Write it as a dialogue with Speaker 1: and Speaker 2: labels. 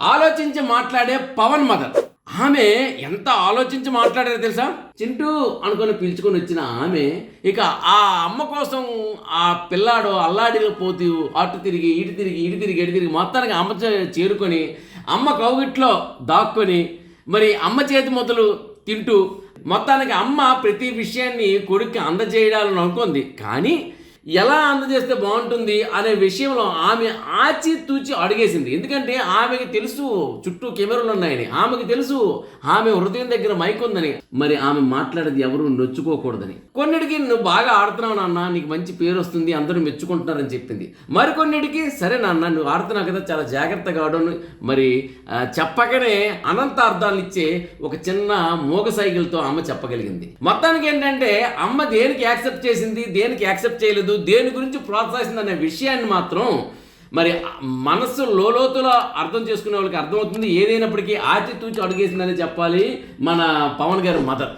Speaker 1: ఆలోచించి మాట్లాడే పవన్ మదర్. ఆమె ఎంత ఆలోచించి మాట్లాడారో తెలుసా? చింటూ అనుకొని పిలుచుకొని వచ్చిన ఆమె ఇక ఆ అమ్మ కోసం ఆ పిల్లాడు అల్లాడిలో పోతూ అటు తిరిగి ఇటు తిరిగి ఎటు తిరిగి మొత్తానికి అమ్మ చేరుకొని అమ్మ కౌగిట్లో దాక్కొని మరి అమ్మ చేతి మొదలు తింటూ మొత్తానికి అమ్మ ప్రతి విషయాన్ని కొడుక్కి అందజేయాలని అనుకుంది. కానీ ఎలా అందజేస్తే బాగుంటుంది అనే విషయంలో ఆమె ఆచితూచి అడిగేసింది. ఎందుకంటే ఆమెకి తెలుసు చుట్టూ కెమెరాలు ఉన్నాయని, ఆమెకి తెలుసు ఆమె హృదయం దగ్గర మైక్ ఉందని, మరి ఆమె మాట్లాడేది ఎవరు నొచ్చుకోకూడదని. కొన్నిటికి నువ్వు బాగా ఆడుతున్నావు నాన్న, నీకు మంచి పేరు వస్తుంది, అందరూ మెచ్చుకుంటున్నారని చెప్పింది. మరికొన్నిటికి సరే నాన్న నువ్వు ఆడుతున్నావు కదా, చాలా జాగ్రత్తగా ఆడను, మరి చెప్పకనే అనంత అర్థాలు ఇచ్చే ఒక చిన్న మోగ సైకిల్తో అమ్మ చెప్పగలిగింది. మొత్తానికి ఏంటంటే అమ్మ దేనికి యాక్సెప్ట్ చేసింది, దేనికి యాక్సెప్ట్ చేయలేదు, దేని గురించి ప్రోత్సహిస్తుంది అనే విషయాన్ని మాత్రం మరి మనస్సు లోతులో అర్థం చేసుకునే వాళ్ళకి అర్థమవుతుంది. ఏదైనప్పటికీ ఆచితూచి అడుగేసిందని చెప్పాలి మన పవన్ గారి మదర్.